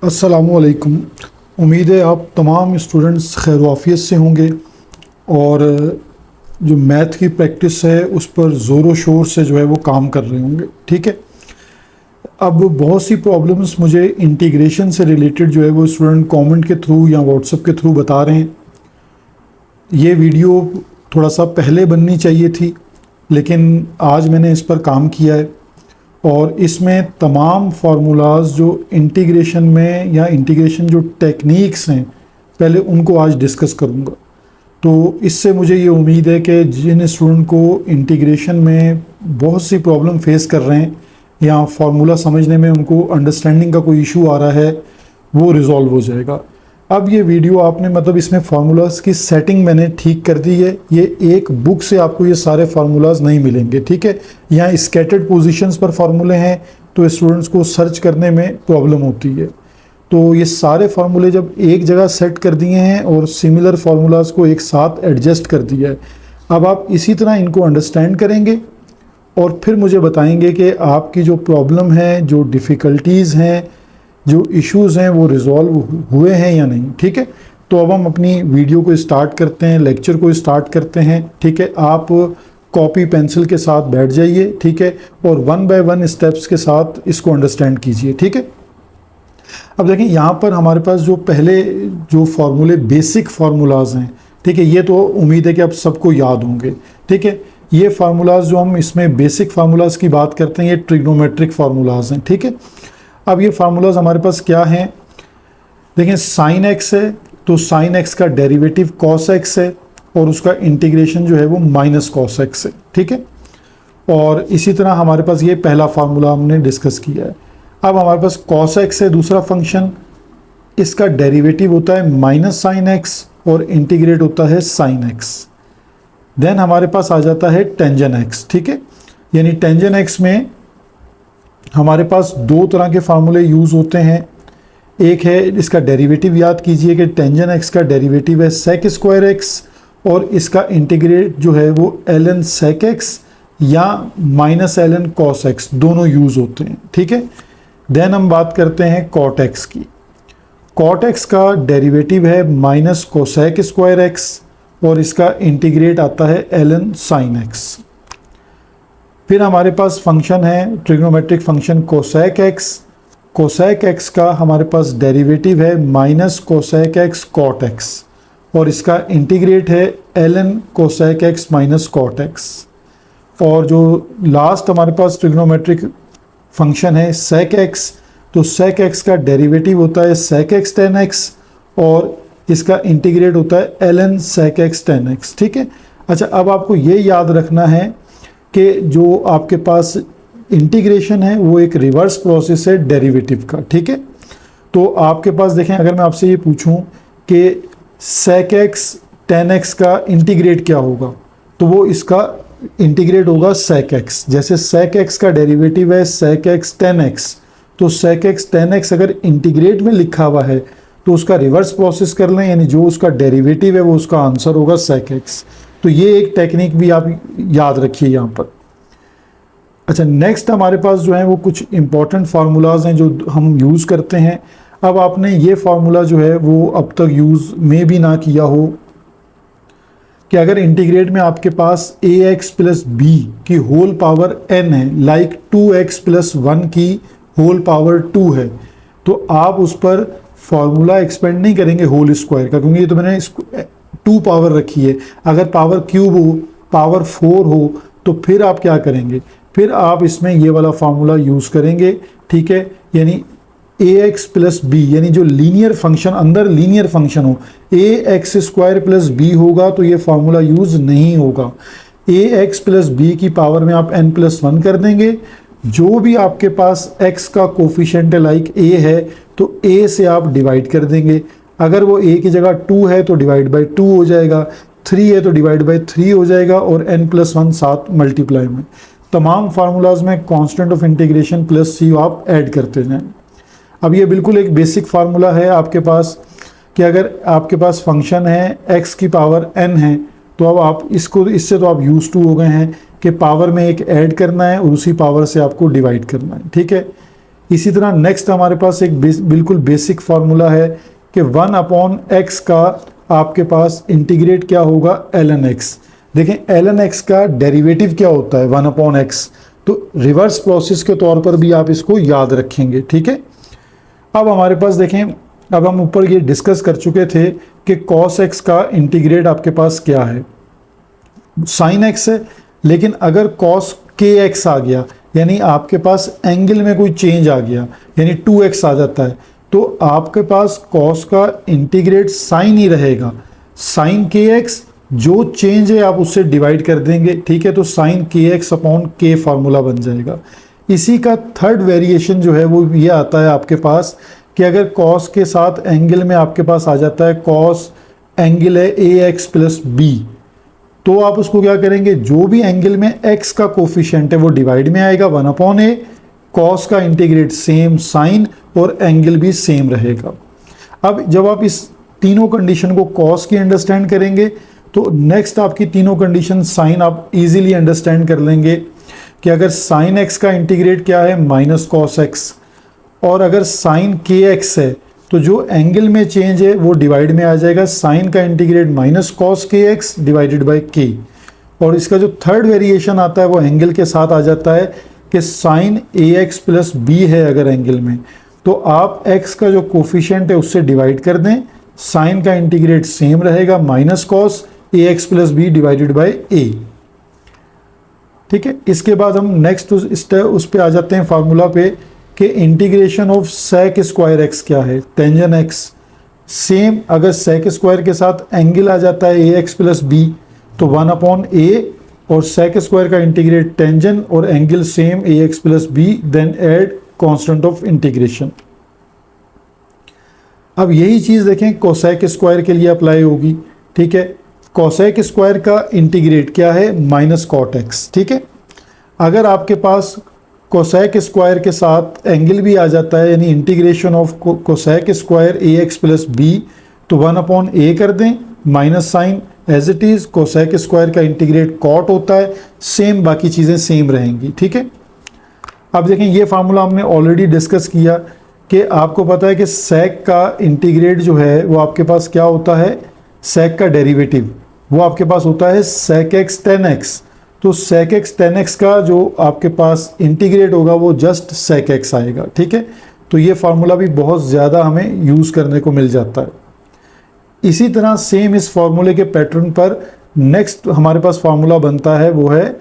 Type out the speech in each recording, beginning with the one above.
अस्सलामुअलैकुम। उम्मीद है आप तमाम स्टूडेंट्स खैर वाफियत से होंगे और जो मैथ की प्रैक्टिस है उस पर ज़ोर व शोर से जो है वो काम कर रहे होंगे। ठीक है। अब बहुत सी प्रॉब्लम्स मुझे इंटीग्रेशन से रिलेटेड जो है वो स्टूडेंट कमेंट के थ्रू या व्हाट्सएप के थ्रू बता रहे हैं। ये वीडियो थोड़ा सा पहले बननी चाहिए थी, लेकिन आज मैंने इस पर काम किया है और इसमें तमाम फार्मूलाज जो इंटीग्रेशन में या इंटीग्रेशन जो टेक्निक्स हैं पहले उनको आज डिस्कस करूँगा। तो इससे मुझे ये उम्मीद है कि जिन स्टूडेंट को इंटीग्रेशन में बहुत सी प्रॉब्लम फेस कर रहे हैं या फार्मूला समझने में उनको अंडरस्टैंडिंग का कोई इशू आ रहा है वो रिज़ॉल्व हो जाएगा। अब ये वीडियो आपने मतलब इसमें फार्मूलाज की सेटिंग मैंने ठीक कर दी है। ये एक बुक से आपको ये सारे फार्मूलाज नहीं मिलेंगे। ठीक है। यहाँ स्कैटर्ड पोजीशंस पर फार्मूले हैं तो स्टूडेंट्स को सर्च करने में प्रॉब्लम होती है। तो ये सारे फार्मूले जब एक जगह सेट कर दिए हैं और सिमिलर फार्मूलाज को एक साथ एडजस्ट कर दिया है, अब आप इसी तरह इनको अंडरस्टैंड करेंगे और फिर मुझे बताएंगे कि आपकी जो प्रॉब्लम है, जो डिफ़िकल्टीज़ हैं, जो इश्यूज़ हैं वो रिज़ॉल्व हुए हैं या नहीं। ठीक है। तो अब हम अपनी वीडियो को स्टार्ट करते हैं, लेक्चर को स्टार्ट करते हैं। ठीक है। आप कॉपी पेंसिल के साथ बैठ जाइए। ठीक है। और वन बाय वन स्टेप्स के साथ इसको अंडरस्टैंड कीजिए। ठीक है। अब देखें यहाँ पर हमारे पास जो पहले जो फार्मूले बेसिक फार्मूलाज हैं, ठीक है, ये तो उम्मीद है कि आप सबको याद होंगे। ठीक है। ये फार्मूलाज जो हम इसमें बेसिक फार्मूलाज की बात करते हैं ये ट्रिग्नोमेट्रिक फार्मूलाज हैं। ठीक है। अब ये फार्मूलाज हमारे पास क्या हैं, देखें साइन एक्स है तो साइन एक्स का डेरिवेटिव कॉस एक्स है और उसका इंटीग्रेशन जो है वो माइनस कॉस एक्स है। ठीक है। और इसी तरह हमारे पास ये पहला फार्मूला हमने डिस्कस किया है। अब हमारे पास कॉस एक्स है दूसरा फंक्शन, इसका डेरिवेटिव होता है माइनस साइन एक्स और इंटीग्रेट होता है साइन एक्स। देन हमारे पास आ जाता है टेंजन एक्स। ठीक है। यानी टेंजन एक्स में हमारे पास दो तरह के फार्मूले यूज़ होते हैं। एक है इसका डेरिवेटिव, याद कीजिए कि टेंजन एक्स का डेरिवेटिव है सेक स्क्वायर एक्स और इसका इंटीग्रेट जो है वो ln सेक एक्स या माइनस ln कॉस एक्स, दोनों यूज़ होते हैं। ठीक है। देन हम बात करते हैं कॉट एक्स की। कॉट एक्स का डेरिवेटिव है माइनस कोसेक स्क्वायर एक्स और इसका इंटीग्रेट आता है ln साइन एक्स। फिर हमारे पास फंक्शन है trigonometric function cosec x. Cosec x का हमारे पास डेरिवेटिव है minus cosec x cot x और इसका इंटीग्रेट है ln cosec x minus cot x. और जो लास्ट हमारे पास ट्रिग्नोमेट्रिक फंक्शन है सेक एक्स, तो सेक एक्स का डेरिवेटिव होता है सेक एक्स टेन एक्स और इसका इंटीग्रेट होता है ln sec x tan x. ठीक है। अच्छा, अब आपको ये याद रखना है कि जो आपके पास इंटीग्रेशन है वो एक रिवर्स प्रोसेस है डेरिवेटिव का। ठीक है। तो आपके पास देखें, अगर मैं आपसे ये पूछूं कि सेक एक्स टेन एक्स का इंटीग्रेट क्या होगा, तो वो इसका इंटीग्रेट होगा सेक एक्स। जैसे सेक एक्स का डेरिवेटिव है सेक एक्स टेन एक्स, तो सेक एक्स टेन एक्स अगर इंटीग्रेट में लिखा हुआ है तो उसका रिवर्स प्रोसेस कर लें, यानी जो उसका डेरिवेटिव है वो उसका आंसर होगा सेक एक्स। तो ये एक टेक्निक भी आप याद रखिए यहाँ पर। अच्छा, नेक्स्ट हमारे पास जो है वो कुछ इंपॉर्टेंट फार्मूलाज हैं जो हम यूज़ करते हैं। अब आपने ये फार्मूला जो है वो अब तक यूज़ में भी ना किया हो कि अगर इंटीग्रेट में आपके पास ax प्लस बी की होल पावर n है, लाइक 2x प्लस 1 की होल पावर 2 है, तो आप उस पर फार्मूला एक्सपेंड नहीं करेंगे होल स्क्वायर का, क्योंकि ये तो मैंने 2 पावर रखी है। अगर पावर क्यूब हो, पावर 4 हो, तो फिर आप क्या करेंगे, फिर आप इसमें ये वाला फार्मूला यूज़ करेंगे। ठीक है। यानी ax प्लस बी, यानी जो लीनियर फंक्शन, अंदर लीनियर फंक्शन हो, ax स्क्वायर प्लस बी होगा तो ये फार्मूला यूज़ नहीं होगा। ax प्लस बी की पावर में आप n प्लस 1 कर देंगे। जो भी आपके पास x का कोफिशिएंट है, लाइक a है, तो a से आप डिवाइड कर देंगे। अगर वो a की जगह 2 है तो डिवाइड बाई 2 हो जाएगा, 3 है तो डिवाइड बाई 3 हो जाएगा और n प्लस 1 साथ मल्टीप्लाई में। तमाम फार्मूलाज में constant of integration plus c आप ऐड करते जाएं। अब ये बिल्कुल एक बेसिक फार्मूला है आपके पास कि अगर आपके पास फंक्शन है x की पावर n है, तो अब आप इससे तो आप यूज टू हो गए हैं कि पावर में एक ऐड करना है और उसी पावर से आपको डिवाइड करना है। ठीक है। इसी तरह नेक्स्ट हमारे पास एक बिल्कुल बेसिक फार्मूला है कि 1/x का आपके पास इंटीग्रेट क्या होगा, ln x। देखें ln x का डेरिवेटिव क्या होता है, 1/x, तो रिवर्स प्रोसेस के तौर पर भी आप इसको याद रखेंगे, ठीक है। अब हमारे पास देखें, अब हम ऊपर ये डिस्कस कर चुके थे कि cos x का इंटीग्रेट आपके पास क्या है, sin x है, लेकिन अगर cos kx आ गया, यानी आपके पास एंगल में कोई चेंज आ गया, यानी 2x आ जाता है, तो आपके पास cos का इंटीग्रेट sin ही रहेगा। sin kx जो चेंज है आप उससे डिवाइड कर देंगे, ठीक है, तो sin kx upon k formula बन जाएगा। इसी का थर्ड वेरिएशन जो है वो ये आता है आपके पास कि अगर cos के साथ एंगल में आपके पास आ जाता है cos एंगल है ax प्लस b, तो आप उसको क्या करेंगे, जो भी एंगल में x का कोफिशिएंट है वो डिवाइड में आएगा 1/a, cos का इंटीग्रेट सेम, sin और एंगल भी सेम रहेगा। अब जब आप इस तीनों कंडीशन को cos की अंडरस्टैंड करेंगे तो नेक्स्ट आपकी तीनों कंडीशन sin आप इजीली अंडरस्टैंड कर लेंगे कि अगर sin x का इंटीग्रेट क्या है, माइनस cos x, और अगर sin kx है तो जो एंगल में चेंज है वो डिवाइड में आ जाएगा, sin का integrate minus cos kx divided by k, और इसका जो थर्ड वेरिएशन आता है वो एंगल के साथ आ जाता है कि sin ax प्लस b है अगर एंगल में, तो आप x का जो कोफिशिएंट है उससे डिवाइड कर दें, sin का इंटीग्रेट सेम रहेगा, minus cos ax plus b divided by a, ठीक है। इसके बाद हम नेक्स्ट उस पे आ जाते हैं फार्मूला पे कि integration of sec square x क्या है, टेंजन x। सेम अगर sec स्क्वायर के साथ एंगल आ जाता है ax प्लस b तो 1/a, और sec स्क्वायर का इंटीग्रेट टेंजन और angle same ax plus b, then add constant of integration. अब यही चीज़ देखें cosec स्क्वायर के लिए अप्लाई होगी, ठीक है। cosec स्क्वायर का इंटीग्रेट क्या है, माइनस cot x, ठीक है। अगर आपके पास कोसेक स्क्वायर के साथ एंगल भी आ जाता है, यानी integration of cosec square ax plus b, तो 1/a कर दें, minus sine as it is, cosec square का इंटीग्रेट कॉट होता है, सेम बाकी चीज़ें सेम रहेंगी, ठीक है। अब देखें ये फार्मूला हमने ऑलरेडी डिस्कस किया कि आपको पता है कि सेक का इंटीग्रेट जो है वो आपके पास क्या होता है, सेक का डेरिवेटिव वो आपके पास होता है sec x tan x, तो sec x tan x का जो आपके पास इंटीग्रेट होगा वो जस्ट sec x आएगा, ठीक है। तो ये फार्मूला भी बहुत ज़्यादा हमें यूज़ करने को मिल जाता है। इसी तरह सेम इस फार्मूले के पैटर्न पर नेक्स्ट हमारे पास फार्मूला बनता है, वो है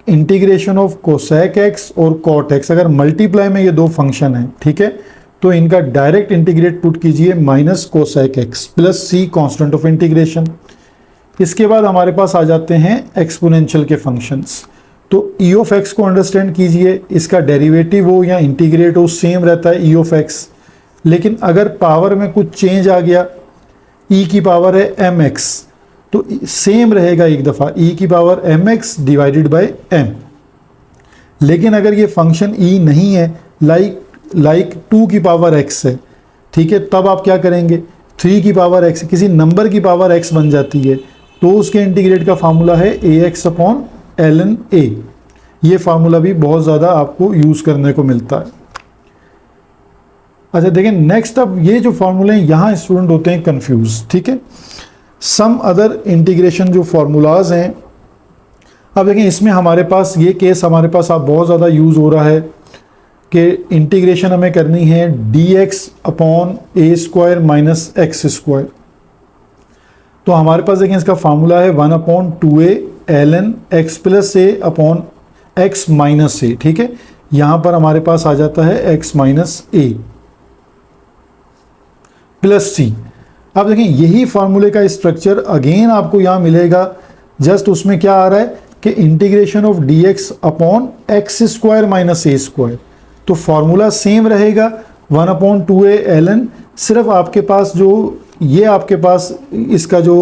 इंटीग्रेशन ऑफ कोसेक x और cot x। अगर मल्टीप्लाई में ये दो फंक्शन हैं, ठीक है, तो इनका डायरेक्ट इंटीग्रेट पुट कीजिए, minus cosec x plus c constant of integration. इसके बाद हमारे पास आ जाते हैं एक्सपोनेंशियल के फंक्शंस। तो e ऑफ x को अंडरस्टैंड कीजिए, इसका डेरिवेटिव हो या इंटीग्रेट हो सेम रहता है e ऑफ x, लेकिन अगर पावर में कुछ चेंज आ गया, e की पावर है mx, तो सेम रहेगा एक दफ़ा e की power mx divided by m। लेकिन अगर ये फंक्शन e नहीं है, लाइक 2 की पावर x है, ठीक है, तब आप क्या करेंगे, 3 की पावर x, किसी नंबर की पावर x बन जाती है, तो उसके इंटीग्रेट का फार्मूला है ax अपॉन ln a। ये फार्मूला भी बहुत ज़्यादा आपको यूज़ करने को मिलता है। अच्छा देखें नेक्स्ट, अब ये जो फार्मूले हैं यहाँ स्टूडेंट होते हैं कंफ्यूज, ठीक है। सम अदर इंटीग्रेशन जो फार्मूलाज हैं, अब देखें इसमें हमारे पास ये केस हमारे पास आप बहुत ज़्यादा यूज़ हो रहा है कि इंटीग्रेशन हमें करनी है dx upon a square minus x square. तो हमारे पास देखें इसका फार्मूला है 1/2a ln x plus a upon x minus a, ठीक है। यहाँ पर हमारे पास आ जाता है x minus a plus c। अब देखें यही फार्मूले का स्ट्रक्चर अगेन आपको यहाँ मिलेगा, जस्ट उसमें क्या आ रहा है कि integration of dx upon x square minus a square. तो फार्मूला सेम रहेगा 1/2a ln, सिर्फ आपके पास जो ये आपके पास इसका जो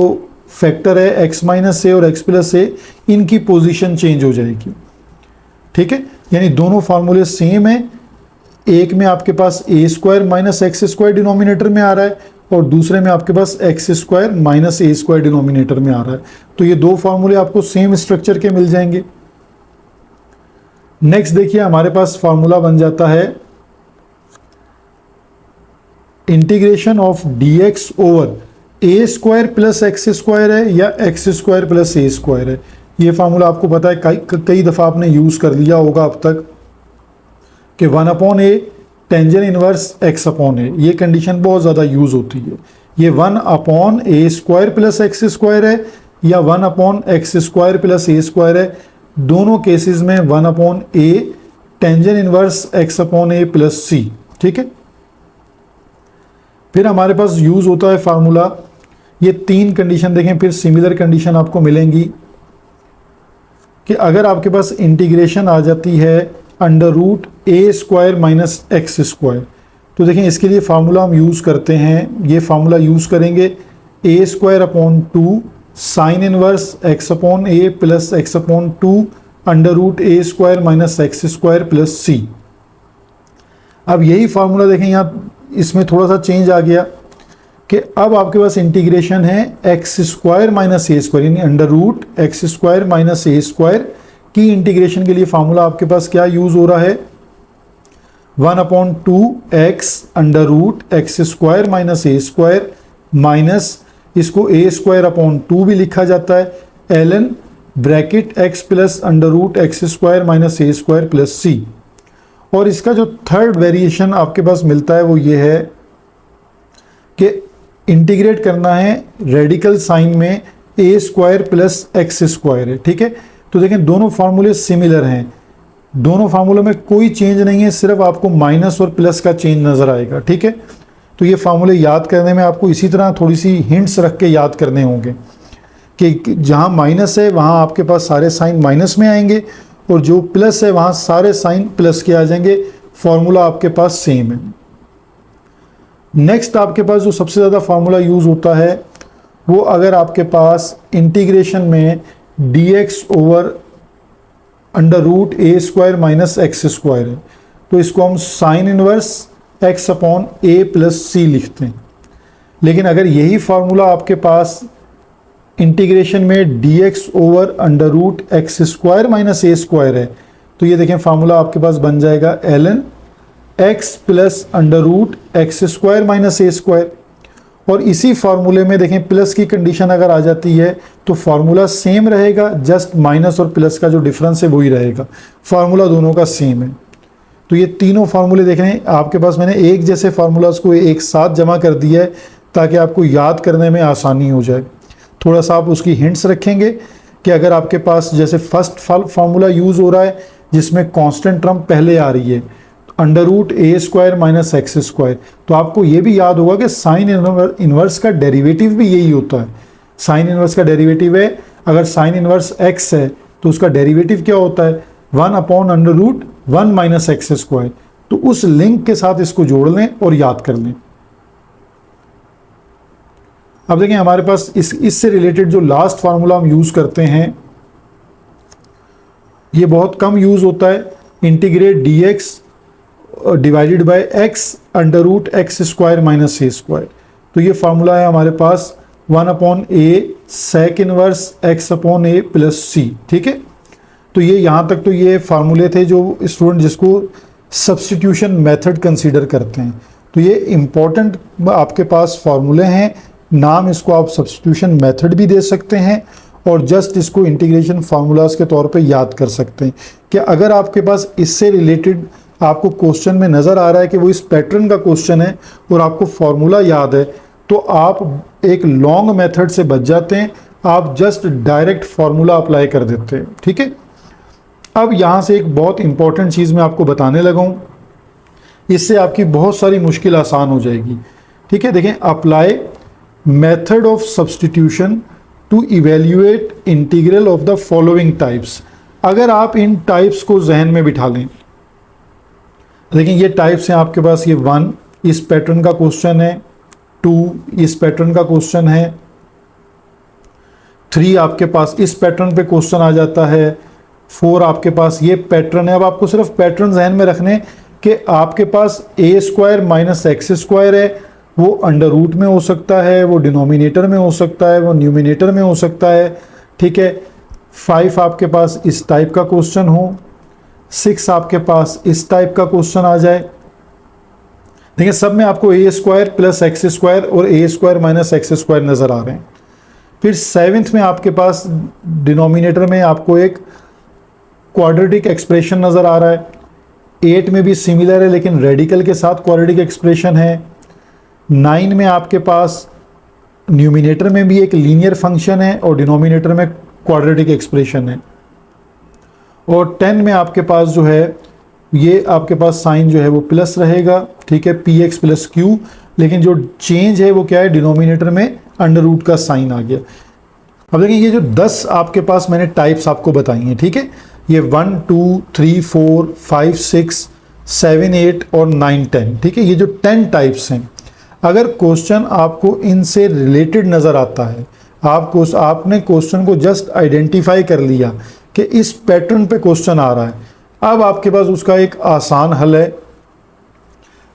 फैक्टर है x माइनस a और x प्लस a, इनकी पोजीशन चेंज हो जाएगी, ठीक है। यानी दोनों फार्मूले सेम है, एक में आपके पास a square minus x square denominator में आ रहा है और दूसरे में आपके पास x square minus a square denominator में आ रहा है। तो ये दो फार्मूले आपको सेम स्ट्रक्चर के मिल जाएंगे। नेक्स्ट देखिए हमारे पास फार्मूला बन जाता है integration of D x over A square plus x square है या एक्स स्क्वायर प्लस ए स्क्वायर है। ये फार्मूला आपको पता है, कई दफ़ा आपने यूज़ कर लिया होगा अब तक कि 1/a tangent inverse x upon a. ये कंडीशन बहुत ज़्यादा यूज़ होती है। ये 1/a square plus x square है या 1/x स्क्वायर प्लस ए स्क्वायर है। दोनों केसेस में 1/a tangent inverse x upon a plus c. ठीक है, फिर हमारे पास यूज़ होता है फार्मूला, ये 3 कंडीशन देखें, फिर सिमिलर कंडीशन आपको मिलेंगी कि अगर आपके पास इंटीग्रेशन आ जाती है under root a square minus x square, तो देखें इसके लिए फार्मूला हम यूज़ करते हैं, ये फार्मूला यूज़ करेंगे a square upon 2 sine inverse x upon a plus x upon 2 under root a square minus x square plus c. अब यही फार्मूला देखें, यहाँ इसमें थोड़ा सा चेंज आ गया कि अब आपके पास इंटीग्रेशन है x square minus a square, यानी under root x square minus a square की इंटीग्रेशन के लिए फार्मूला आपके पास क्या यूज़ हो रहा है, 1/2x under root x square minus a square minus, इसको ए स्क्वायर अपॉन 2 भी लिखा जाता है, ln bracket x plus under root x square minus a square plus c. और इसका जो थर्ड वेरिएशन आपके पास मिलता है वो ये है कि इंटीग्रेट करना है रेडिकल साइन में a square plus x square है। ठीक है, तो देखें दोनों फार्मूले सिमिलर हैं, दोनों फार्मूलों में कोई चेंज नहीं है, सिर्फ आपको माइनस और प्लस का चेंज नज़र आएगा। ठीक है, तो ये फार्मूले याद करने में आपको इसी तरह थोड़ी सी हिंट्स रख के याद करने होंगे कि जहाँ माइनस है वहाँ आपके पास सारे साइन माइनस में आएंगे और जो प्लस है वहाँ सारे साइन प्लस के आ जाएंगे। फार्मूला आपके पास सेम है। नेक्स्ट आपके पास जो सबसे ज़्यादा फार्मूला यूज़ होता है वो अगर आपके पास इंटीग्रेशन में d x over under root a square minus x square है, तो इसको हम sine inverse x upon a plus c लिखते हैं। लेकिन अगर यही फार्मूला आपके पास इंटीग्रेशन में d x over under root x square minus a square है, तो ये देखें फार्मूला आपके पास बन जाएगा ln x plus under root x square minus a square. और इसी फार्मूले में देखें प्लस की कंडीशन अगर आ जाती है तो फार्मूला सेम रहेगा, जस्ट माइनस और प्लस का जो डिफरेंस है वही रहेगा, फार्मूला दोनों का सेम है। तो ये तीनों फार्मूले देख रहे हैं आपके पास, मैंने एक जैसे फार्मूलाज को एक साथ जमा कर दिया है ताकि आपको याद करने में आसानी हो जाए। थोड़ा सा आप उसकी हिंट्स रखेंगे कि अगर आपके पास जैसे फर्स्ट फार्मूला यूज़ हो रहा है जिसमें कांस्टेंट टर्म पहले आ रही है under root a square minus x square, तो आपको ये भी याद होगा कि साइन इनवर्स का डेरिवेटिव भी यही होता है। साइन इनवर्स का डेरिवेटिव है, अगर साइन इनवर्स एक्स है तो उसका डेरिवेटिव क्या होता है 1/√1 माइनस एक्स स्क्वायर। तो उस लिंक के साथ इसको जोड़ लें और याद कर लें। अब देखें हमारे पास इससे रिलेटेड जो लास्ट फार्मूला हम यूज़ करते हैं ये बहुत कम यूज़ होता है, integrate d x divided by x under root x square minus a square. तो ये फार्मूला है हमारे पास 1/a sec inverse x upon a plus c. ठीक है, तो ये यहाँ तक तो ये फार्मूले थे जो स्टूडेंट जिसको सब्स्टिट्यूशन मेथड कंसीडर करते हैं। तो ये इम्पोर्टेंट आपके पास फार्मूले हैं, नाम इसको आप सब्स्टिट्यूशन मेथड भी दे सकते हैं और जस्ट इसको इंटीग्रेशन फार्मूलाज के तौर पे याद कर सकते हैं कि अगर आपके पास इससे रिलेटेड आपको क्वेश्चन में नज़र आ रहा है कि वो इस पैटर्न का क्वेश्चन है और आपको फार्मूला याद है तो आप एक लॉन्ग मेथड से बच जाते हैं, आप जस्ट डायरेक्ट फार्मूला अप्लाई कर देते हैं। ठीक है, अब यहाँ से एक बहुत इंपॉर्टेंट चीज़ मैं आपको बताने लगा हूँ, इससे आपकी बहुत सारी मुश्किल आसान हो जाएगी। ठीक है, देखें apply method of substitution to evaluate integral of the following types. अगर आप इन टाइप्स को जहन में बिठा लें, देखिए ये टाइप्स हैं आपके पास, ये 1 इस पैटर्न का क्वेश्चन है, 2 इस पैटर्न का क्वेश्चन है, 3 आपके पास इस पैटर्न पे क्वेश्चन आ जाता है, 4 आपके पास ये पैटर्न है। अब आपको सिर्फ पैटर्न जहन में रखने कि आपके पास ए स्क्वायर माइनस एक्स स्क्वायर है, वो अंडर रूट में हो सकता है, वो डिनोमिनेटर में हो सकता है, वो न्यूमिनेटर में हो सकता है। ठीक है, 5 आपके पास इस टाइप का क्वेश्चन हो, 6 आपके पास इस टाइप का क्वेश्चन आ जाए, देखिए सब में आपको ए स्क्वायर प्लस एक्स स्क्वायर और ए स्क्वायर माइनस एक्स स्क्वायर नज़र आ रहे हैं। फिर 7th में आपके पास डिनोमिनेटर में आपको एक क्वाड्रेटिक एक्सप्रेशन नज़र आ रहा है। 8 में भी सिमिलर है लेकिन रेडिकल के साथ क्वाड्रेटिक एक्सप्रेशन है। 9 में आपके पास न्यूमिनेटर में भी एक लीनियर फंक्शन है और डिनोमिनेटर में क्वाड्रेटिक एक्सप्रेशन है। और 10 में आपके पास जो है ये आपके पास साइन जो है वो प्लस रहेगा, ठीक है, पी एक्स प्लस क्यू, लेकिन जो चेंज है वो क्या है, डिनोमिनेटर में अंडर रूट का साइन आ गया। अब देखिए ये जो 10 आपके पास मैंने टाइप्स आपको बताई हैं, ठीक है, ये 1 2 3 4 5 6 7 8 और 9 10, ठीक है, ये जो 10 टाइप्स हैं, अगर क्वेश्चन आपको इनसे रिलेटेड नज़र आता है, आपने क्वेश्चन को जस्ट आइडेंटिफाई कर लिया कि इस पैटर्न पे क्वेश्चन आ रहा है, अब आपके पास उसका एक आसान हल है।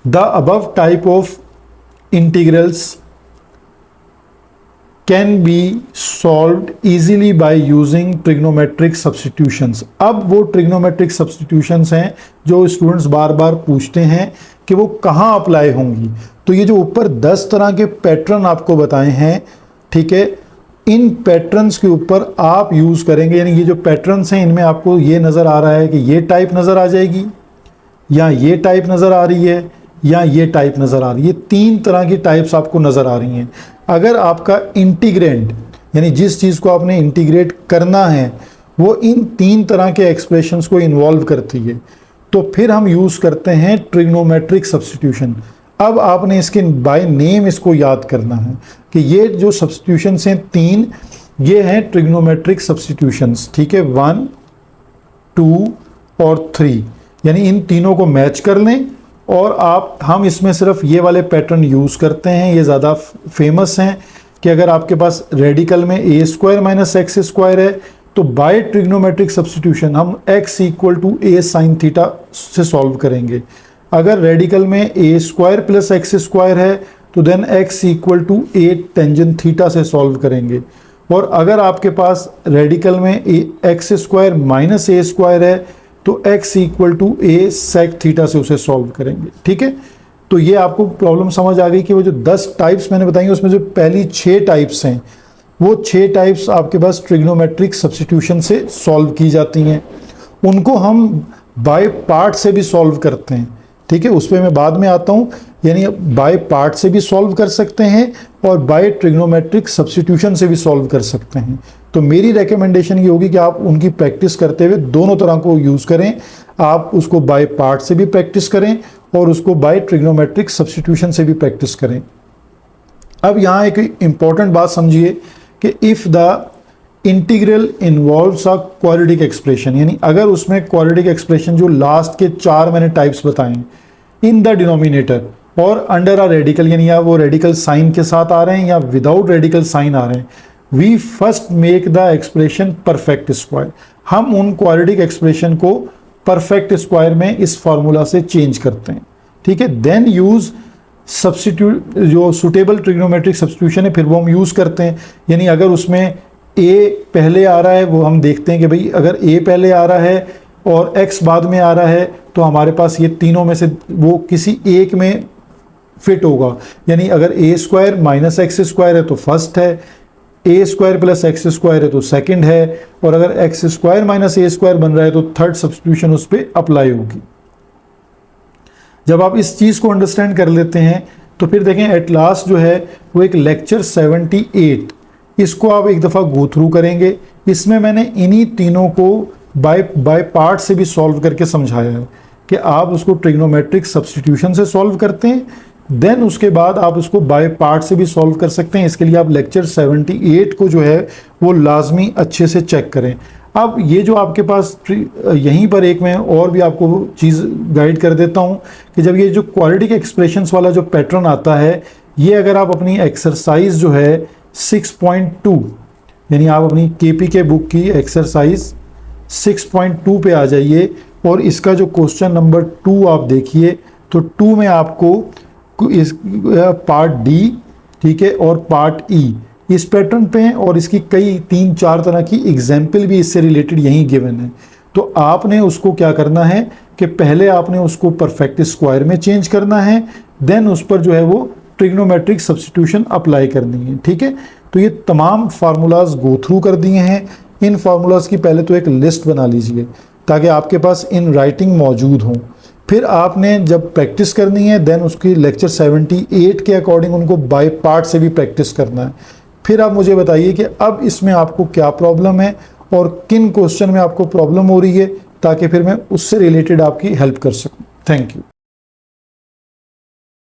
The above type of integrals can be solved easily by using trigonometric substitutions. अब वो ट्रिग्नोमेट्रिक सब्स्टिट्यूशंस हैं जो स्टूडेंट्स बार बार पूछते हैं कि वो कहाँ अप्लाई होंगी। तो ये जो ऊपर 10 तरह के पैटर्न आपको बताए हैं, ठीक है, इन पैटर्न्स के ऊपर आप यूज़ करेंगे, यानी ये जो पैटर्न्स हैं इनमें आपको ये नज़र आ रहा है कि ये टाइप नज़र आ जाएगी, या ये टाइप नज़र आ रही है, या ये टाइप नज़र आ रही है। 3 तरह की टाइप्स आपको नज़र आ रही हैं। अगर आपका इंटीग्रेंड यानी जिस चीज़ को आपने इंटीग्रेट करना है वो इन 3 तरह के एक्सप्रेशंस को इन्वॉल्व करती है, तो फिर हम यूज़ करते हैं ट्रिग्नोमेट्रिक सब्स्टिट्यूशन। अब आपने इसके बाय नेम इसको याद करना है कि ये जो सब्स्टिट्यूशंस हैं 3, ये हैं ट्रिग्नोमेट्रिक सब्स्टिट्यूशंस, ठीक है, 1 2 और 3, यानी इन तीनों को मैच कर लें और हम इसमें सिर्फ ये वाले पैटर्न यूज़ करते हैं, ये ज़्यादा फेमस हैं कि अगर आपके पास रेडिकल में a square minus x square है तो बाय ट्रिग्नोमेट्रिक सब्स्टिट्यूशन हम x equal to a sine theta से सॉल्व करेंगे। अगर रेडिकल में a square plus x square है तो then x equal to a tangent theta से सॉल्व करेंगे। और अगर आपके पास रेडिकल में x square minus a square है तो x equal to a sec theta से उसे सॉल्व करेंगे, ठीक है। तो ये आपको प्रॉब्लम समझ आ गई कि वो जो 10 टाइप्स मैंने बताई उसमें जो पहली 6 टाइप्स हैं वो 6 टाइप्स आपके पास ट्रिग्नोमेट्रिक सब्स्टिट्यूशन से सॉल्व की जाती हैं। उनको हम बाय पार्ट से भी सॉल्व करते हैं, ठीक है, उस पर मैं बाद में आता हूँ। यानी बाय पार्ट से भी सॉल्व कर सकते हैं और बाय ट्रिग्नोमेट्रिक सब्स्टिट्यूशन से भी सॉल्व कर सकते हैं। तो मेरी रिकमेंडेशन ये होगी कि आप उनकी प्रैक्टिस करते हुए दोनों तरह को यूज़ करें। आप उसको बाय पार्ट से भी प्रैक्टिस करें और उसको बाय ट्रिग्नोमेट्रिक सब्स्टिट्यूशन से भी प्रैक्टिस करें। अब यहाँ एक इम्पॉर्टेंट बात समझिए कि if the integral involves a quadratic expression, यानी अगर उसमें क्वाड्रेटिक एक्सप्रेशन जो लास्ट के 4 मैंने टाइप्स बताए इन द डिनोमिनेटर और अंडर अ रेडिकल, यानी या वो रेडिकल साइन के साथ आ रहे हैं या विदाउट रेडिकल साइन आ रहे हैं, we first make the expression perfect square. हम उन क्वाड्रेटिक एक्सप्रेशन को परफेक्ट स्क्वायर में इस फॉर्मूला से चेंज करते हैं, ठीक है। देन यूज सब्स्टिट्यूट, जो सुटेबल ट्रिग्नोमेट्रिक सब्स्टिट्यूशन है फिर वो हम यूज़ करते हैं। यानी अगर उसमें a पहले आ रहा है वो हम देखते हैं कि भाई अगर a पहले आ रहा है और x बाद में आ रहा है तो हमारे पास ये तीनों में से वो किसी एक में फिट होगा। यानी अगर a square minus x square है तो फर्स्ट है, a square plus x square है तो सेकंड है, और अगर x square minus a square बन रहा है तो थर्ड सब्स्टिट्यूशन उस पर अप्लाई होगी। जब आप इस चीज़ को अंडरस्टैंड कर लेते हैं तो फिर देखें एट लास्ट जो है वो एक लेक्चर 78, इसको आप एक दफ़ा गो थ्रू करेंगे। इसमें मैंने इन्हीं तीनों को बाय पार्ट से भी सॉल्व करके समझाया है कि आप उसको ट्रिग्नोमेट्रिक सब्स्टिट्यूशन से सॉल्व करते हैं, देन उसके बाद आप उसको बाय पार्ट से भी सॉल्व कर सकते हैं। इसके लिए आप लेक्चर 78 को जो है वो लाजमी अच्छे से चेक करें। अब ये जो आपके पास यहीं पर एक मैं और भी आपको चीज़ गाइड कर देता हूँ कि जब ये जो क्वाड्रेटिक एक्सप्रेशंस वाला जो पैटर्न आता है, ये अगर आप अपनी एक्सरसाइज जो है 6.2, यानी आप अपनी KPK बुक की एक्सरसाइज 6.2 पे आ जाइए और इसका जो क्वेश्चन नंबर 2 आप देखिए तो 2 में आपको इस पार्ट डी, ठीक है, और पार्ट ई इस पैटर्न पे हैं और इसकी कई 3-4 तरह की एग्जाम्पल भी इससे रिलेटेड यहीं गिवन है। तो आपने उसको क्या करना है कि पहले आपने उसको परफेक्ट स्क्वायर में चेंज करना है, देन उस पर जो है वो ट्रिग्नोमेट्रिक सब्स्टिट्यूशन अप्लाई करनी है। ठीक है, तो ये तमाम फार्मूलाज गो थ्रू कर दिए हैं। इन फार्मूलाज की पहले तो एक लिस्ट बना लीजिए ताकि आपके पास इन राइटिंग मौजूद हों। फिर आपने जब प्रैक्टिस करनी है देन उसकी लेक्चर 78 के अकॉर्डिंग उनको बाय पार्ट से भी प्रैक्टिस करना है। फिर आप मुझे बताइए कि अब इसमें आपको क्या प्रॉब्लम है और किन क्वेश्चन में आपको प्रॉब्लम हो रही है, ताकि फिर मैं उससे रिलेटेड आपकी हेल्प कर सकूं। Thank you.